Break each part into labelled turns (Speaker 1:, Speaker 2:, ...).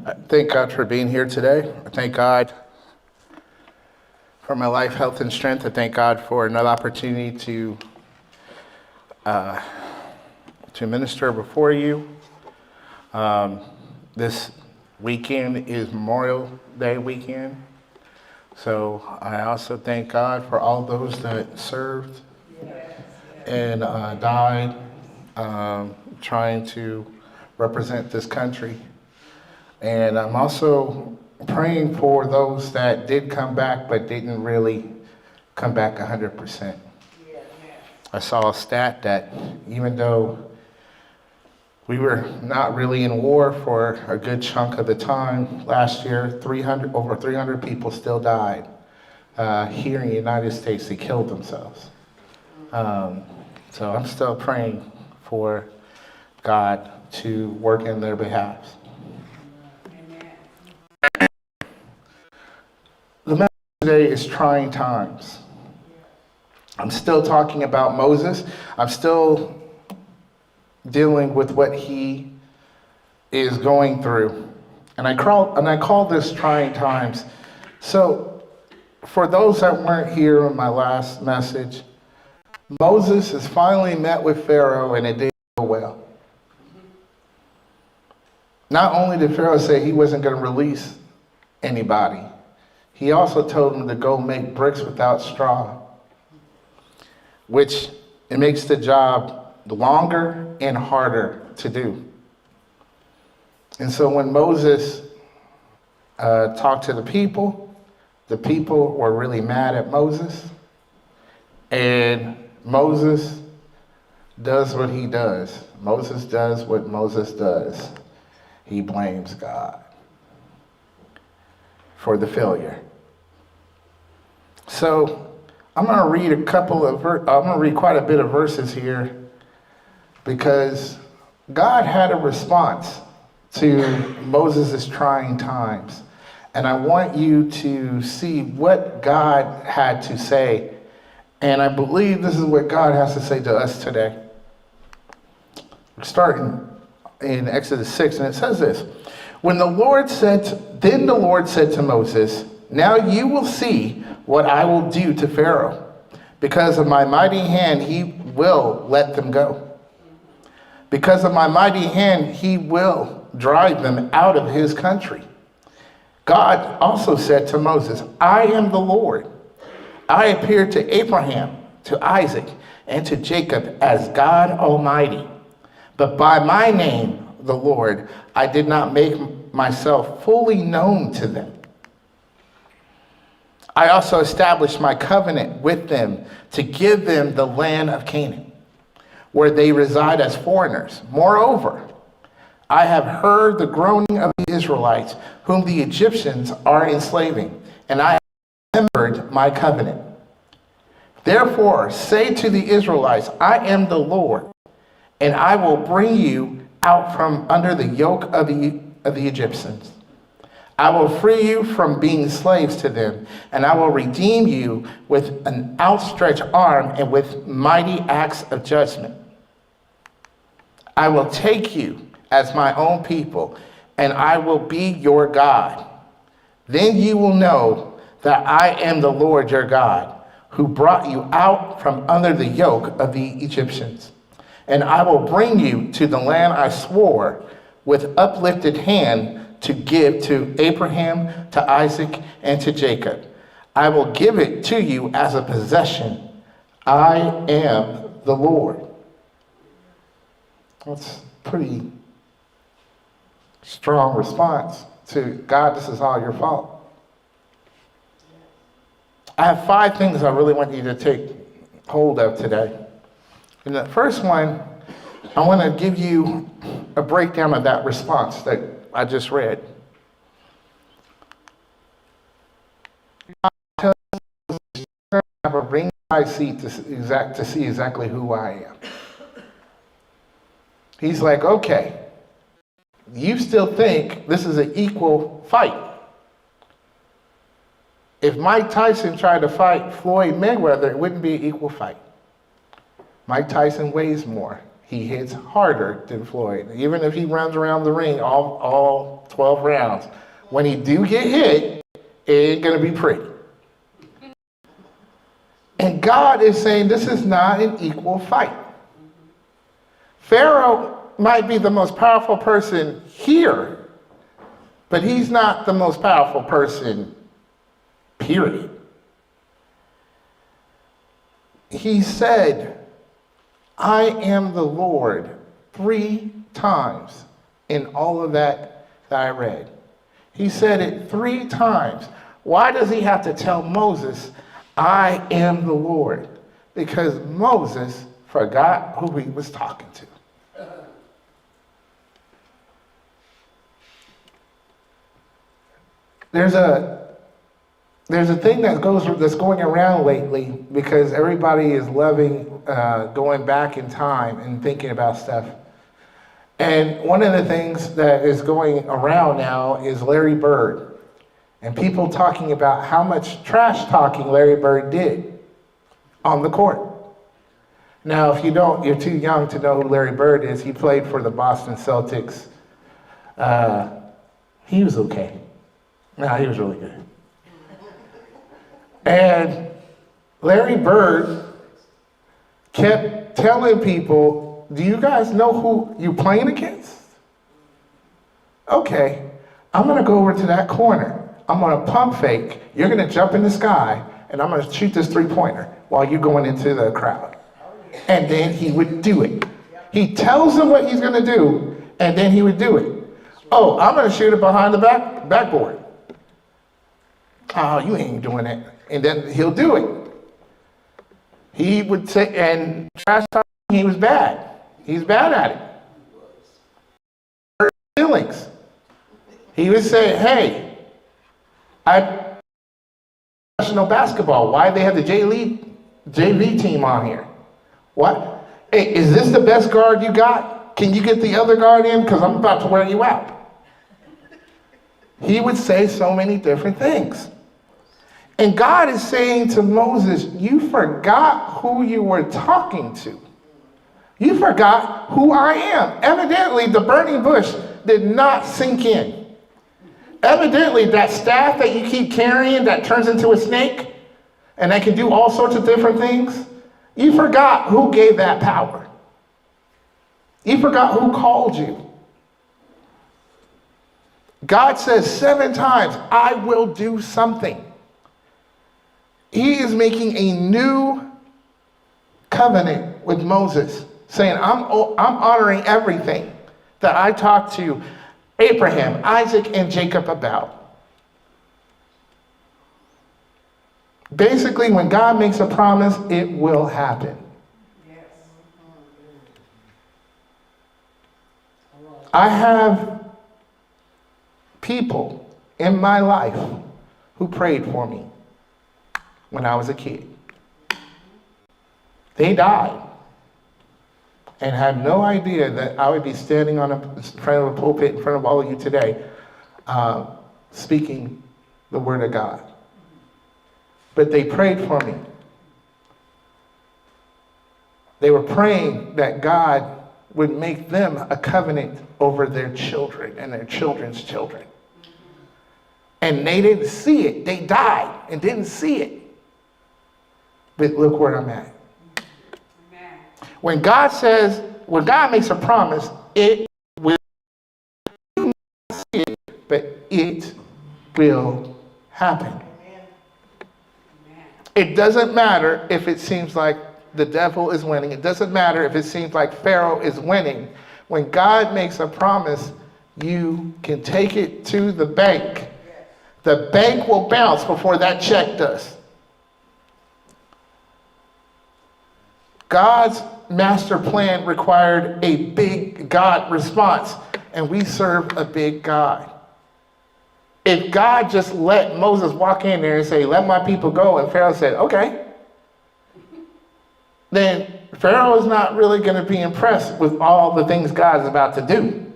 Speaker 1: I thank God for being here today. I thank God for my life, health, and strength. I thank God for another opportunity to minister before you. This weekend is Memorial Day weekend. So I also thank God for all those that served and died trying to represent this country. And I'm also praying for those that did come back but didn't really come back 100%. I saw a stat that even though we were not really in war for a good chunk of the time last year, over 300 people still died here in the United States. They killed themselves. So I'm still praying for God to work in their behalf. The message today is trying times. I'm still talking about Moses. I'm still dealing with what he is going through. And I call this trying times. So for those that weren't here in my last message, Moses has finally met with Pharaoh and it didn't go well. Not only did Pharaoh say he wasn't going to release anybody, he also told him to go make bricks without straw, which it makes the job longer and harder to do. And so when Moses talked to the people were really mad at Moses. And Moses does what he does. Moses does what Moses does. He blames God for the failure. So I'm going to read I'm going to read quite a bit of verses here because God had a response to Moses' trying times. And I want you to see what God had to say. And I believe this is what God has to say to us today. We're starting in Exodus 6, and it says this. Then the Lord said to Moses, "Now you will see what I will do to Pharaoh. Because of my mighty hand, he will let them go. Because of my mighty hand, he will drive them out of his country." God also said to Moses, "I am the Lord. I appeared to Abraham, to Isaac, and to Jacob as God Almighty. But by my name, the Lord, I did not make myself fully known to them. I also established my covenant with them to give them the land of Canaan, where they reside as foreigners. Moreover, I have heard the groaning of the Israelites, whom the Egyptians are enslaving, and I have remembered my covenant. Therefore, say to the Israelites, I am the Lord, and I will bring you out from under the yoke of the Egyptians. I will free you from being slaves to them, and I will redeem you with an outstretched arm and with mighty acts of judgment. I will take you as my own people, and I will be your God. Then you will know that I am the Lord your God, who brought you out from under the yoke of the Egyptians. And I will bring you to the land I swore with uplifted hand to give to Abraham, to Isaac, and to Jacob. I will give it to you as a possession. I am the Lord." That's a pretty strong response to God, this is all your fault. I have 5 things I really want you to take hold of today. And the first one, I want to give you a breakdown of that response that I just read. I have a ringside seat to see exactly who I am. He's like, okay, you still think this is an equal fight. If Mike Tyson tried to fight Floyd Mayweather, it wouldn't be an equal fight. Mike Tyson weighs more. he hits harder than Floyd. Even if he runs around the ring all 12 rounds, when he do get hit, it ain't going to be pretty. And God is saying this is not an equal fight. Pharaoh might be the most powerful person here, but he's not the most powerful person, period. He said, I am the Lord 3 times in all of that I read. He said it 3 times. Why does he have to tell Moses, I am the Lord? Because Moses forgot who he was talking to. There's a thing that's going around lately because everybody is loving going back in time and thinking about stuff. And one of the things that is going around now is Larry Bird. And people talking about how much trash talking Larry Bird did on the court. Now, if you don't, you're too young to know who Larry Bird is. He played for the Boston Celtics. He was okay. No, he was really good. And Larry Bird kept telling people, do you guys know who you're playing against? Okay, I'm going to go over to that corner. I'm going to pump fake. You're going to jump in the sky, and I'm going to shoot this 3-pointer while you're going into the crowd. And then he would do it. He tells them what he's going to do, and then he would do it. Oh, I'm going to shoot it behind the backboard. Oh, you ain't doing that. And then he'll do it. He would say, and trash talking, he was bad. He's bad at it. Hurt feelings. He would say, hey, I professional basketball. Why they have the JV team on here? What? Hey, is this the best guard you got? Can you get the other guard in? Because I'm about to wear you out. He would say so many different things. And God is saying to Moses, you forgot who you were talking to. You forgot who I am. Evidently, the burning bush did not sink in. Evidently, that staff that you keep carrying that turns into a snake and that can do all sorts of different things, you forgot who gave that power. You forgot who called you. God says 7 times, I will do something. He is making a new covenant with Moses, saying, I'm honoring everything that I talked to Abraham, Isaac, and Jacob about. Basically, when God makes a promise, it will happen. Yes. I have people in my life who prayed for me when I was a kid. They died and had no idea that I would be standing in front of a pulpit in front of all of you today speaking the word of God. But they prayed for me. They were praying that God would make them a covenant over their children and their children's children. And they didn't see it. They died and didn't see it. But look where I'm at. Amen. When God makes a promise, it will, you not see it, but it will happen. Amen. It doesn't matter if it seems like the devil is winning. It doesn't matter if it seems like Pharaoh is winning. When God makes a promise, you can take it to the bank. The bank will bounce before that check does. God's master plan required a big God response, and we serve a big God. If God just let Moses walk in there and say, let my people go, and Pharaoh said, okay, then Pharaoh is not really going to be impressed with all the things God's about to do.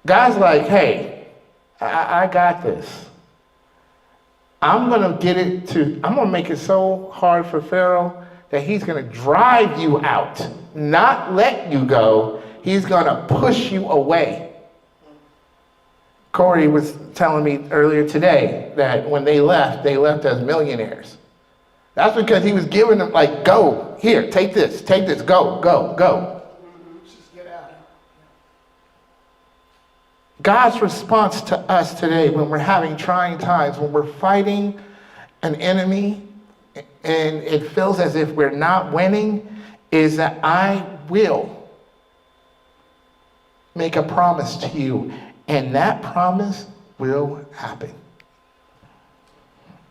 Speaker 1: God's like, hey, I got this. I'm going to make it so hard for Pharaoh that he's going to drive you out, not let you go. He's going to push you away. Corey was telling me earlier today that when they left as millionaires. That's because he was giving them, like, go, here, take this, go, go, go. Just get out. God's response to us today when we're having trying times, when we're fighting an enemy and it feels as if we're not winning, is that I will make a promise to you, and that promise will happen.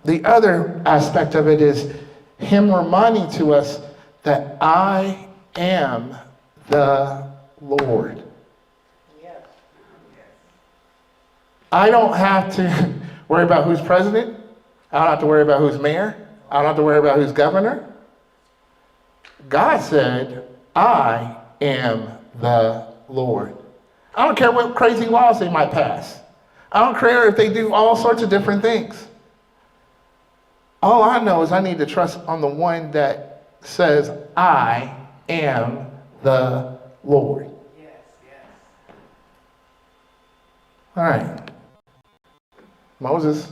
Speaker 1: The other aspect of it is him reminding to us that I am the Lord. Yes. I don't have to worry about who's president. I don't have to worry about who's mayor. I don't have to worry about who's governor. God said, I am the Lord. I don't care what crazy laws they might pass. I don't care if they do all sorts of different things. All I know is I need to trust on the one that says, I am the Lord. Yes, yes. All right. Moses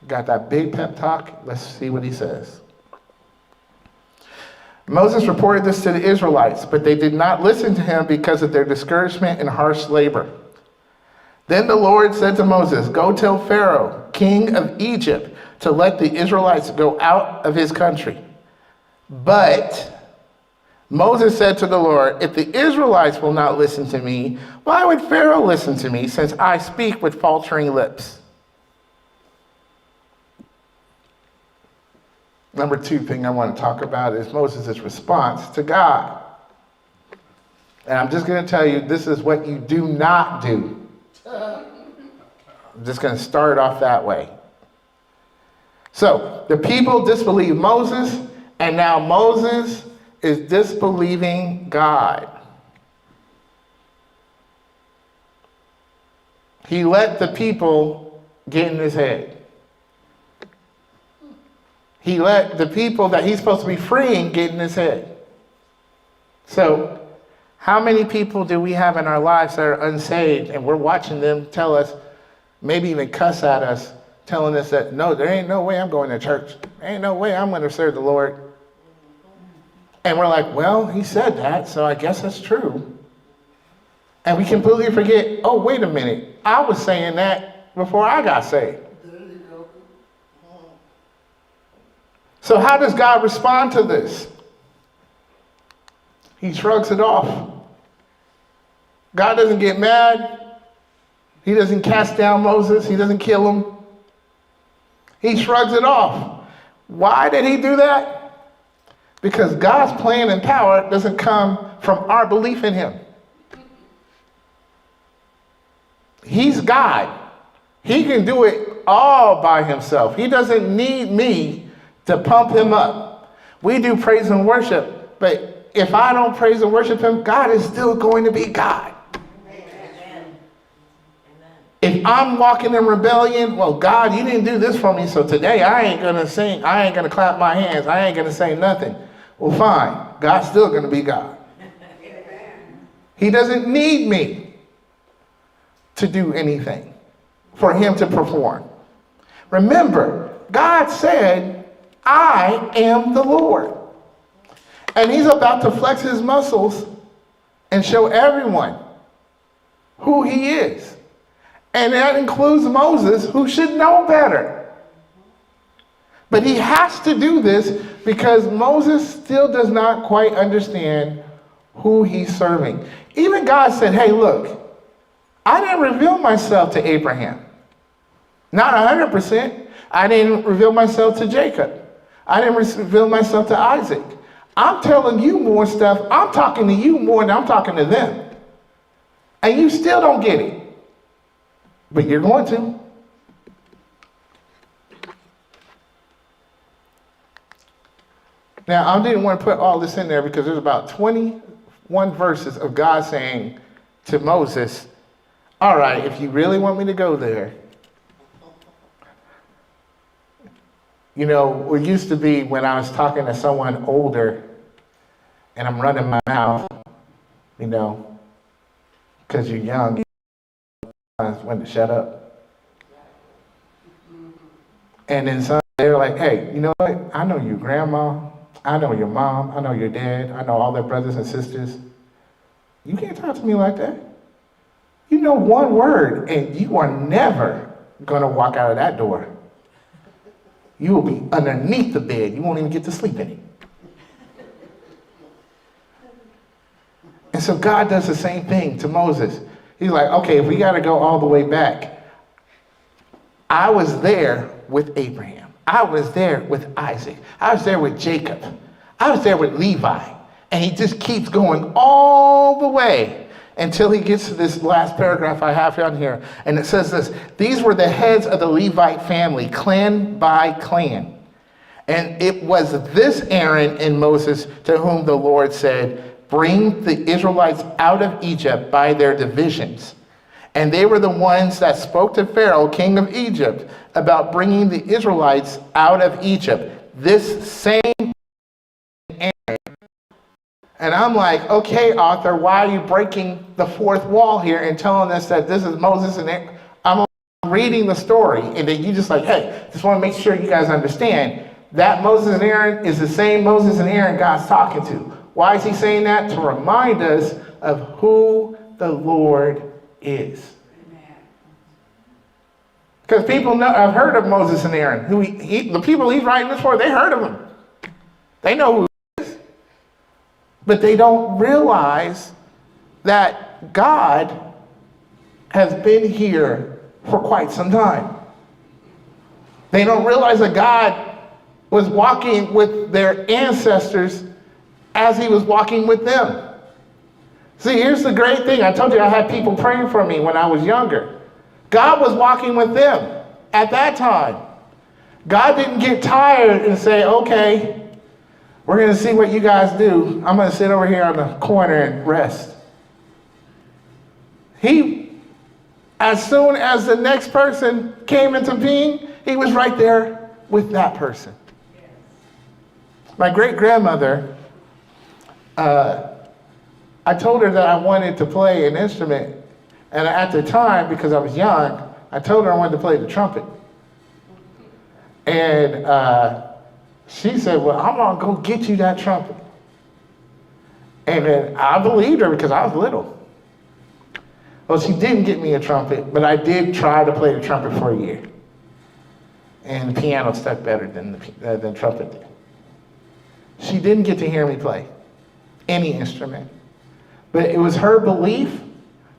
Speaker 1: got that big pep talk. Let's see what he says. Moses reported this to the Israelites, but they did not listen to him because of their discouragement and harsh labor. Then the Lord said to Moses, go tell Pharaoh, king of Egypt, to let the Israelites go out of his country. But Moses said to the Lord, if the Israelites will not listen to me, why would Pharaoh listen to me, since I speak with faltering lips? Number two thing I want to talk about is Moses' response to God. And I'm just going to tell you, this is what you do not do. I'm just going to start off that way. So, the people disbelieved Moses, and now Moses is disbelieving God. He let the people get in his head. He let the people that he's supposed to be freeing get in his head. So, how many people do we have in our lives that are unsaved, and we're watching them tell us, maybe even cuss at us, telling us that, no, there ain't no way I'm going to church. There ain't no way I'm going to serve the Lord. And we're like, well, he said that, so I guess that's true. And we completely forget, oh, wait a minute. I was saying that before I got saved. So how does God respond to this? He shrugs it off. God doesn't get mad. He doesn't cast down Moses. He doesn't kill him. He shrugs it off. Why did he do that? Because God's plan and power doesn't come from our belief in him. He's God. He can do it all by himself. He doesn't need me to pump him up. We do praise and worship, but if I don't praise and worship him, God is still going to be God. Amen. If I'm walking in rebellion, well, God, you didn't do this for me, so today I ain't going to sing, I ain't going to clap my hands, I ain't going to say nothing. Well, fine. God's still going to be God. He doesn't need me to do anything for him to perform. Remember, God said, I am the Lord. And he's about to flex his muscles and show everyone who he is. And that includes Moses, who should know better. But he has to do this because Moses still does not quite understand who he's serving. Even God said, hey, look, I didn't reveal myself to Abraham. Not 100%. I didn't reveal myself to Jacob. I didn't reveal myself to Isaac. I'm telling you more stuff. I'm talking to you more than I'm talking to them. And you still don't get it. But you're going to. Now, I didn't want to put all this in there because there's about 21 verses of God saying to Moses, all right, if you really want me to go there, You know, it used to be when I was talking to someone older and I'm running my mouth, you know, because you're young, when to shut up. And then they're like, hey, you know what? I know your grandma, I know your mom, I know your dad, I know all their brothers and sisters. You can't talk to me like that. You know one word and you are never going to walk out of that door. You will be underneath the bed. You won't even get to sleep in it. And so God does the same thing to Moses. He's like, okay, if we got to go all the way back, I was there with Abraham. I was there with Isaac. I was there with Jacob. I was there with Levi. And he just keeps going all the way until he gets to this last paragraph I have on here. And it says this: these were the heads of the Levite family, clan by clan. And it was this Aaron and Moses to whom the Lord said, bring the Israelites out of Egypt by their divisions. And they were the ones that spoke to Pharaoh, king of Egypt, about bringing the Israelites out of Egypt. This same Aaron. And I'm like, okay, author, why are you breaking the fourth wall here and telling us that this is Moses and Aaron? I'm reading the story, and then you just like, hey, just want to make sure you guys understand that Moses and Aaron is the same Moses and Aaron God's talking to. Why is he saying that? To remind us of who the Lord is. Because people know, I've heard of Moses and Aaron. Who the people he's writing this for, they heard of him. They know who he is. But they don't realize that God has been here for quite some time. They don't realize that God was walking with their ancestors as he was walking with them. See, here's the great thing. I told you I had people praying for me when I was younger. God was walking with them at that time. God didn't get tired and say, okay, we're going to see what you guys do. I'm going to sit over here on the corner and rest. As soon as the next person came into being, he was right there with that person. My great-grandmother, I told her that I wanted to play an instrument. And at the time, because I was young, I told her I wanted to play the trumpet. And she said, well, I'm going to go get you that trumpet. And then I believed her because I was little. Well, she didn't get me a trumpet, but I did try to play the trumpet for a year. And the piano stuck better than the trumpet did. She didn't get to hear me play any instrument. But it was her belief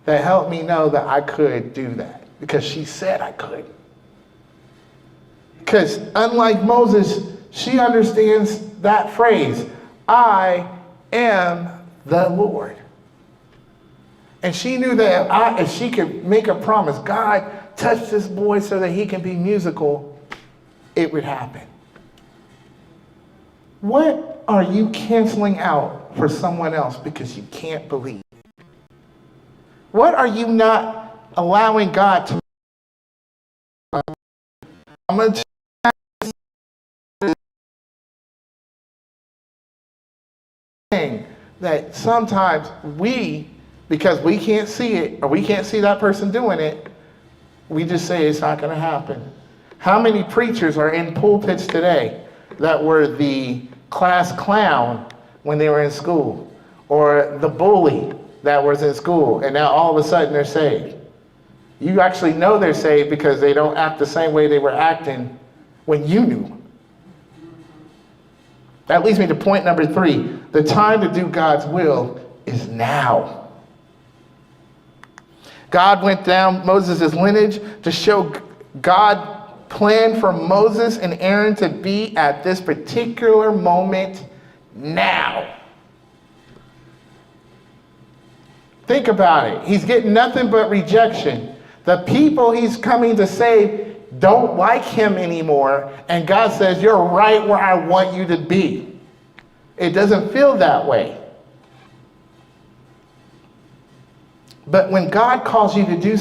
Speaker 1: that helped me know that I could do that, because she said I could. Because unlike Moses, she understands that phrase, I am the Lord. And she knew that if she could make a promise, God, touch this boy so that he can be musical, it would happen. What are you canceling out for someone else because you can't believe? What are you not allowing God to? I'm going to saying that sometimes because we can't see it, or we can't see that person doing it, we just say it's not going to happen. How many preachers are in pulpits today that were the class clown when they were in school, or the bully that was in school, and now all of a sudden they're saved? You actually know they're saved because they don't act the same way they were acting when you knew them. That leads me to point number 3. The time to do God's will is now. God went down Moses' lineage to show God planned for Moses and Aaron to be at this particular moment now. Think about it. He's getting nothing but rejection. The people he's coming to save don't like him anymore, and God says, you're right where I want you to be. It doesn't feel that way. But when God calls you to do